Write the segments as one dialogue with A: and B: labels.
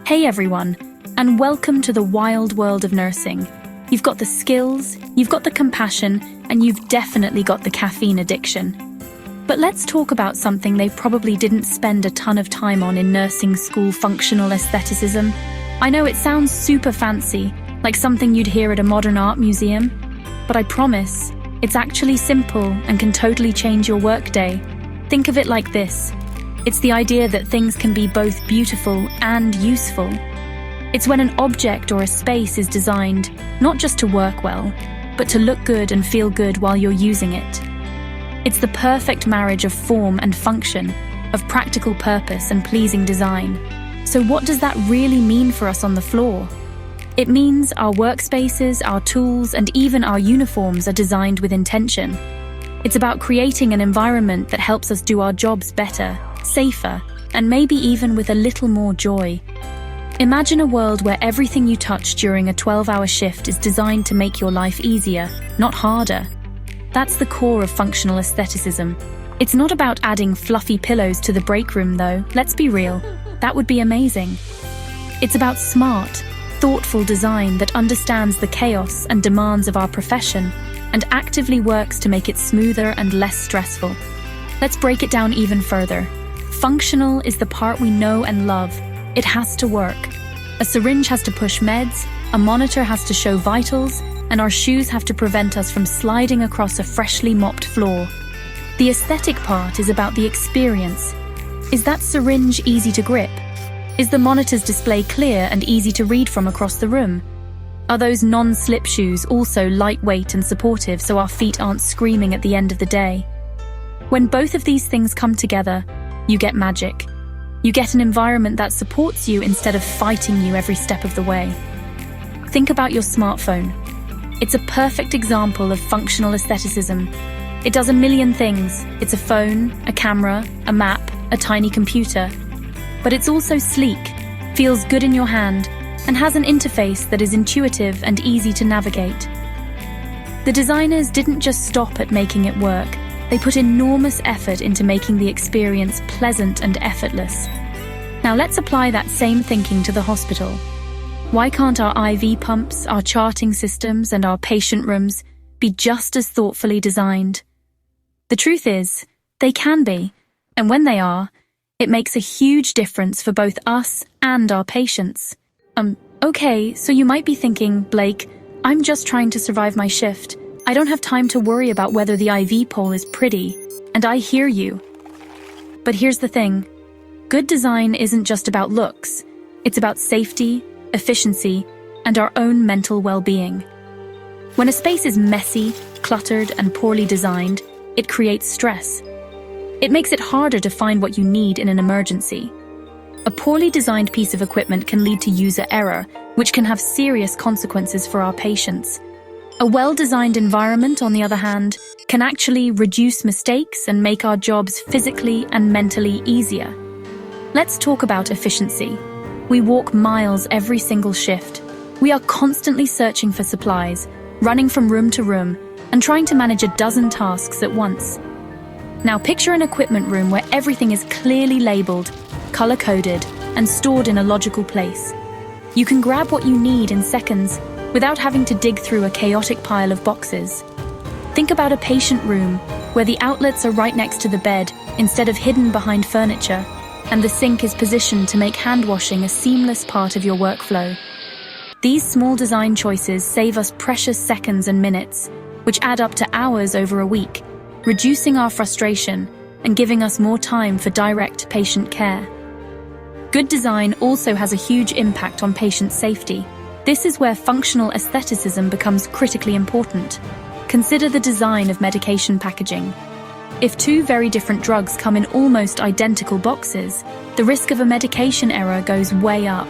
A: Hey everyone, and welcome to the wild world of nursing. You've got the skills, you've got the compassion, and you've definitely got the caffeine addiction. But let's talk about something they probably didn't spend a ton of time on in nursing school: functional aestheticism. I know it sounds super fancy, like something you'd hear at a modern art museum, but I promise, it's actually simple and can totally change your workday. Think of it like this. It's the idea that things can be both beautiful and useful. It's when an object or a space is designed not just to work well, but to look good and feel good while you're using it. It's the perfect marriage of form and function, of practical purpose and pleasing design. So what does that really mean for us on the floor? It means our workspaces, our tools, and even our uniforms are designed with intention. It's about creating an environment that helps us do our jobs better, safer, and maybe even with a little more joy. Imagine a world where everything you touch during a 12-hour shift is designed to make your life easier, not harder. That's the core of functional aestheticism. It's not about adding fluffy pillows to the break room, though. Let's be real. That would be amazing. It's about smart, thoughtful design that understands the chaos and demands of our profession and actively works to make it smoother and less stressful. Let's break it down even further. Functional is the part we know and love. It has to work. A syringe has to push meds, a monitor has to show vitals, and our shoes have to prevent us from sliding across a freshly mopped floor. The aesthetic part is about the experience. Is that syringe easy to grip? Is the monitor's display clear and easy to read from across the room? Are those non-slip shoes also lightweight and supportive so our feet aren't screaming at the end of the day? When both of these things come together, you get magic. You get an environment that supports you instead of fighting you every step of the way. Think about your smartphone. It's a perfect example of functional aestheticism. It does a million things. It's a phone, a camera, a map, a tiny computer. But it's also sleek, feels good in your hand, and has an interface that is intuitive and easy to navigate. The designers didn't just stop at making it work. They put enormous effort into making the experience pleasant and effortless. Now let's apply that same thinking to the hospital. Why can't our IV pumps, our charting systems, and our patient rooms be just as thoughtfully designed? The truth is, they can be, and when they are, it makes a huge difference for both us and our patients. Okay, so you might be thinking, Blake, I'm just trying to survive my shift. I don't have time to worry about whether the IV pole is pretty, and I hear you. But here's the thing. Good design isn't just about looks. It's about safety, efficiency, and our own mental well-being. When a space is messy, cluttered, and poorly designed, it creates stress. It makes it harder to find what you need in an emergency. A poorly designed piece of equipment can lead to user error, which can have serious consequences for our patients. A well-designed environment, on the other hand, can actually reduce mistakes and make our jobs physically and mentally easier. Let's talk about efficiency. We walk miles every single shift. We are constantly searching for supplies, running from room to room, and trying to manage a dozen tasks at once. Now picture an equipment room where everything is clearly labeled, color-coded, and stored in a logical place. You can grab what you need in seconds without having to dig through a chaotic pile of boxes. Think about a patient room where the outlets are right next to the bed instead of hidden behind furniture, and the sink is positioned to make hand washing a seamless part of your workflow. These small design choices save us precious seconds and minutes, which add up to hours over a week, reducing our frustration and giving us more time for direct patient care. Good design also has a huge impact on patient safety. This is where functional aestheticism becomes critically important. Consider the design of medication packaging. If two very different drugs come in almost identical boxes, the risk of a medication error goes way up.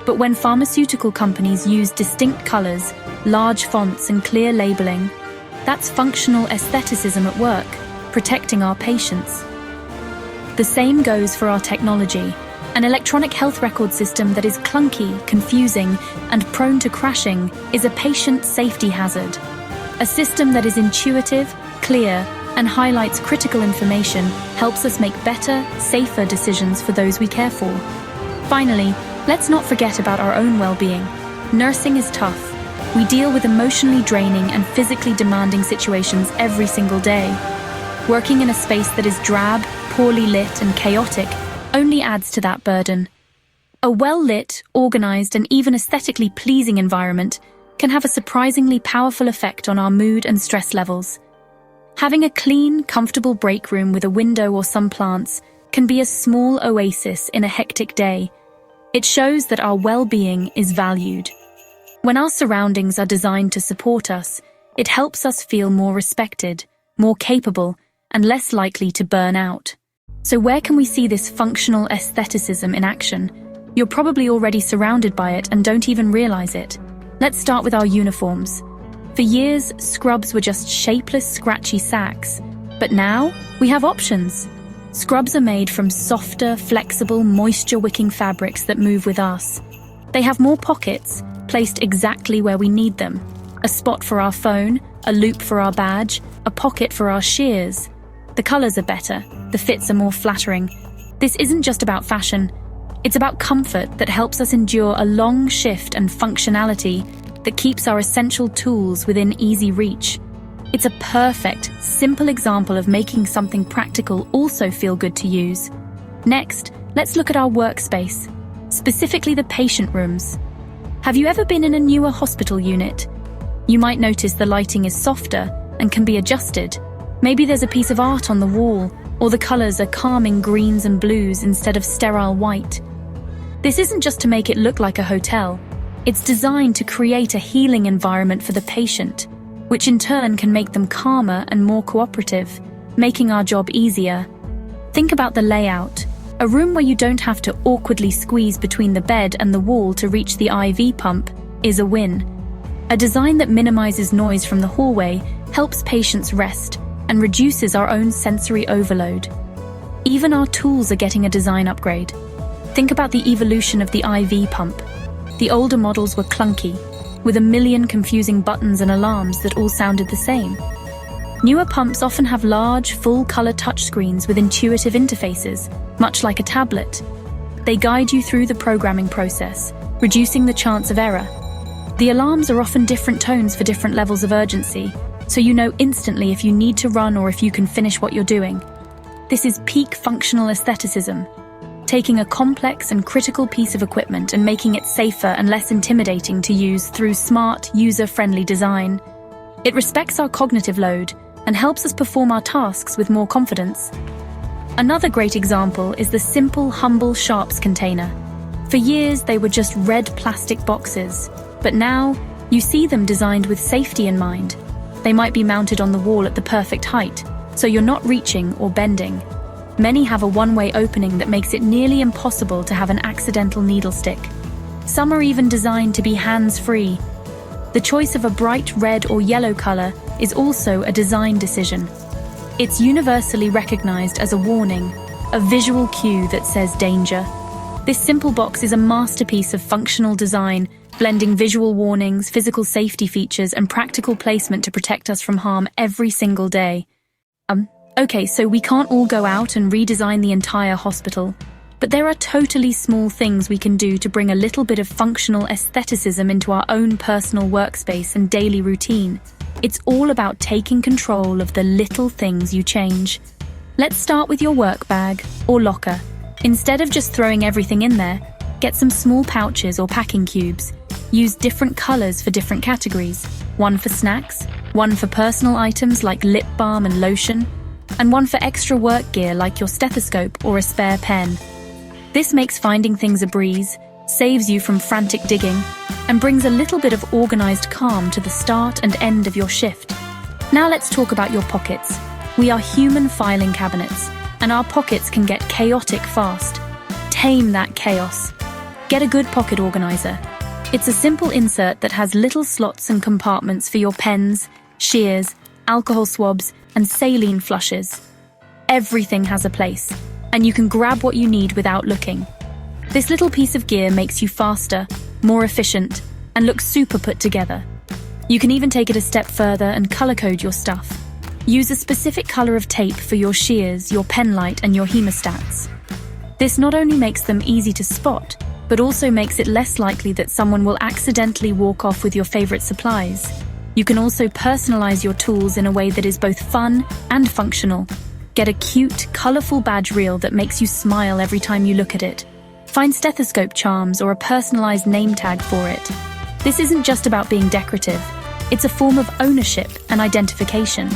A: But when pharmaceutical companies use distinct colors, large fonts, and clear labeling, that's functional aestheticism at work, protecting our patients. The same goes for our technology. An electronic health record system that is clunky, confusing, and prone to crashing is a patient safety hazard. A system that is intuitive, clear, and highlights critical information helps us make better, safer decisions for those we care for. Finally, Let's not forget about our own well-being. Nursing is tough. We deal with emotionally draining and physically demanding situations every single day. Working in a space that is drab, poorly lit, and chaotic only adds to that burden. A well-lit, organized, and even aesthetically pleasing environment can have a surprisingly powerful effect on our mood and stress levels. Having a clean, comfortable break room with a window or some plants can be a small oasis in a hectic day. It shows that our well-being is valued. When our surroundings are designed to support us, it helps us feel more respected, more capable, and less likely to burn out. So where can we see this functional aestheticism in action? You're probably already surrounded by it and don't even realize it. Let's start with our uniforms. For years, scrubs were just shapeless, scratchy sacks. But now, we have options. Scrubs are made from softer, flexible, moisture-wicking fabrics that move with us. They have more pockets, placed exactly where we need them. A spot for our phone, a loop for our badge, a pocket for our shears. The colors are better, the fits are more flattering. This isn't just about fashion. It's about comfort that helps us endure a long shift and functionality that keeps our essential tools within easy reach. It's a perfect, simple example of making something practical also feel good to use. Next, let's look at our workspace, specifically the patient rooms. Have you ever been in a newer hospital unit? You might notice the lighting is softer and can be adjusted. Maybe there's a piece of art on the wall, or the colors are calming greens and blues instead of sterile white. This isn't just to make it look like a hotel. It's designed to create a healing environment for the patient, which in turn can make them calmer and more cooperative, making our job easier. Think about the layout. A room where you don't have to awkwardly squeeze between the bed and the wall to reach the IV pump is a win. A design that minimizes noise from the hallway helps patients rest and reduces our own sensory overload. Even our tools are getting a design upgrade. Think about the evolution of the IV pump. The older models were clunky, with a million confusing buttons and alarms that all sounded the same. Newer pumps often have large, full-color touchscreens with intuitive interfaces, much like a tablet. They guide you through the programming process, reducing the chance of error. The alarms are often different tones for different levels of urgency, so you know instantly if you need to run or if you can finish what you're doing. This is peak functional aestheticism, taking a complex and critical piece of equipment and making it safer and less intimidating to use through smart, user-friendly design. It respects our cognitive load and helps us perform our tasks with more confidence. Another great example is the simple, humble sharps container. For years, they were just red plastic boxes, but now you see them designed with safety in mind. They might be mounted on the wall at the perfect height, so you're not reaching or bending. Many have a one-way opening that makes it nearly impossible to have an accidental needle stick. Some are even designed to be hands-free. The choice of a bright red or yellow color is also a design decision. It's universally recognized as a warning, a visual cue that says danger. This simple box is a masterpiece of functional design, blending visual warnings, physical safety features, and practical placement to protect us from harm every single day. Okay, so we can't all go out and redesign the entire hospital, but there are totally small things we can do to bring a little bit of functional aestheticism into our own personal workspace and daily routine. It's all about taking control of the little things you change. Let's start with your work bag or locker. Instead of just throwing everything in there, get some small pouches or packing cubes. Use different colors for different categories. One for snacks, one for personal items like lip balm and lotion, and one for extra work gear like your stethoscope or a spare pen. This makes finding things a breeze, saves you from frantic digging, and brings a little bit of organized calm to the start and end of your shift. Now let's talk about your pockets. We are human filing cabinets, and our pockets can get chaotic fast. Tame that chaos. Get a good pocket organizer. It's a simple insert that has little slots and compartments for your pens, shears, alcohol swabs, and saline flushes. Everything has a place, and you can grab what you need without looking. This little piece of gear makes you faster, more efficient, and looks super put together. You can even take it a step further and color code your stuff. Use a specific color of tape for your shears, your pen light, and your hemostats. This not only makes them easy to spot, but also makes it less likely that someone will accidentally walk off with your favorite supplies. You can also personalize your tools in a way that is both fun and functional. Get a cute, colorful badge reel that makes you smile every time you look at it. Find stethoscope charms or a personalized name tag for it. This isn't just about being decorative. It's a form of ownership and identification.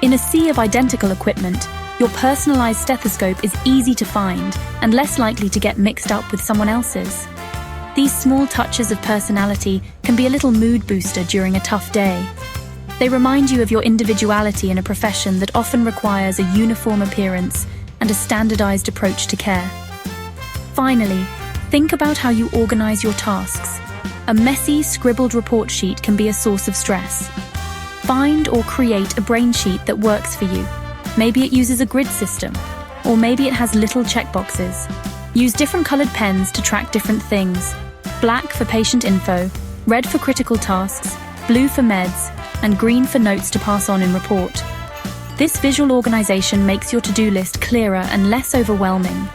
A: In a sea of identical equipment, your personalized stethoscope is easy to find and less likely to get mixed up with someone else's. These small touches of personality can be a little mood booster during a tough day. They remind you of your individuality in a profession that often requires a uniform appearance and a standardized approach to care. Finally, think about how you organize your tasks. A messy, scribbled report sheet can be a source of stress. Find or create a brain sheet that works for you. Maybe it uses a grid system, or maybe it has little checkboxes. Use different colored pens to track different things. Black for patient info, red for critical tasks, blue for meds, and green for notes to pass on in report. This visual organization makes your to-do list clearer and less overwhelming.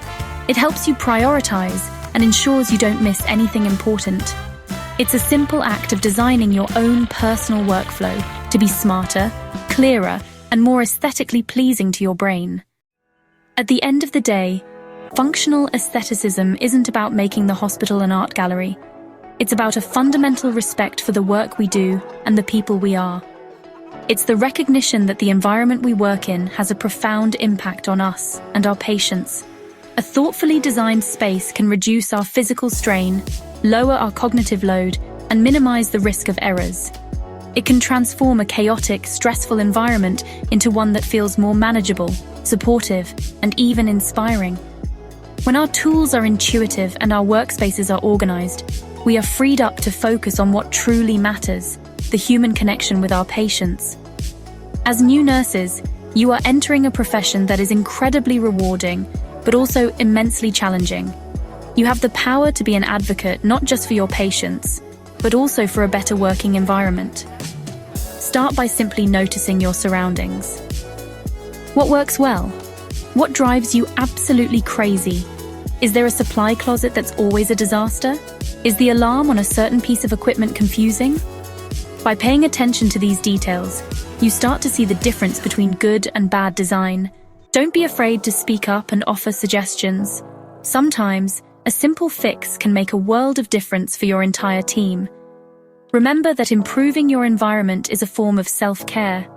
A: It helps you prioritize and ensures you don't miss anything important. It's a simple act of designing your own personal workflow to be smarter, clearer, and more aesthetically pleasing to your brain. At the end of the day, functional aestheticism isn't about making the hospital an art gallery. It's about a fundamental respect for the work we do and the people we are. It's the recognition that the environment we work in has a profound impact on us and our patients. A thoughtfully designed space can reduce our physical strain, lower our cognitive load, and minimize the risk of errors. It can transform a chaotic, stressful environment into one that feels more manageable, supportive, and even inspiring. When our tools are intuitive and our workspaces are organized, we are freed up to focus on what truly matters, the human connection with our patients. As new nurses, you are entering a profession that is incredibly rewarding, but also immensely challenging. You have the power to be an advocate not just for your patients, but also for a better working environment. Start by simply noticing your surroundings. What works well? What drives you absolutely crazy? Is there a supply closet that's always a disaster? Is the alarm on a certain piece of equipment confusing? By paying attention to these details, you start to see the difference between good and bad design. Don't be afraid to speak up and offer suggestions. Sometimes, a simple fix can make a world of difference for your entire team. Remember that improving your environment is a form of self-care.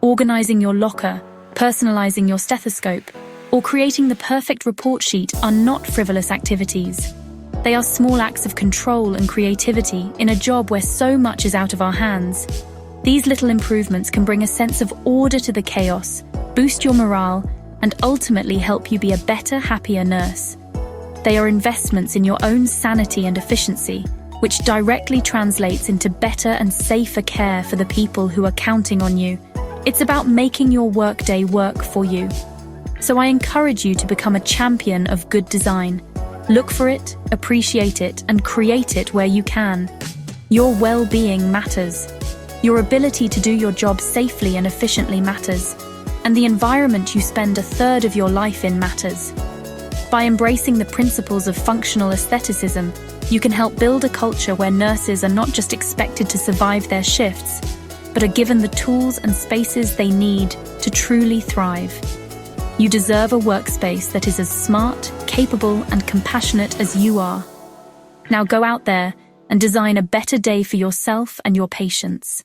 A: Organizing your locker, personalizing your stethoscope, or creating the perfect report sheet are not frivolous activities. They are small acts of control and creativity in a job where so much is out of our hands. These little improvements can bring a sense of order to the chaos, boost your morale, and ultimately help you be a better, happier nurse. They are investments in your own sanity and efficiency, which directly translates into better and safer care for the people who are counting on you. It's about making your workday work for you. So I encourage you to become a champion of good design. Look for it, appreciate it, and create it where you can. Your well-being matters. Your ability to do your job safely and efficiently matters. And the environment you spend a third of your life in matters. By embracing the principles of functional aestheticism, you can help build a culture where nurses are not just expected to survive their shifts, but are given the tools and spaces they need to truly thrive. You deserve a workspace that is as smart, capable, and compassionate as you are. Now go out there and design a better day for yourself and your patients.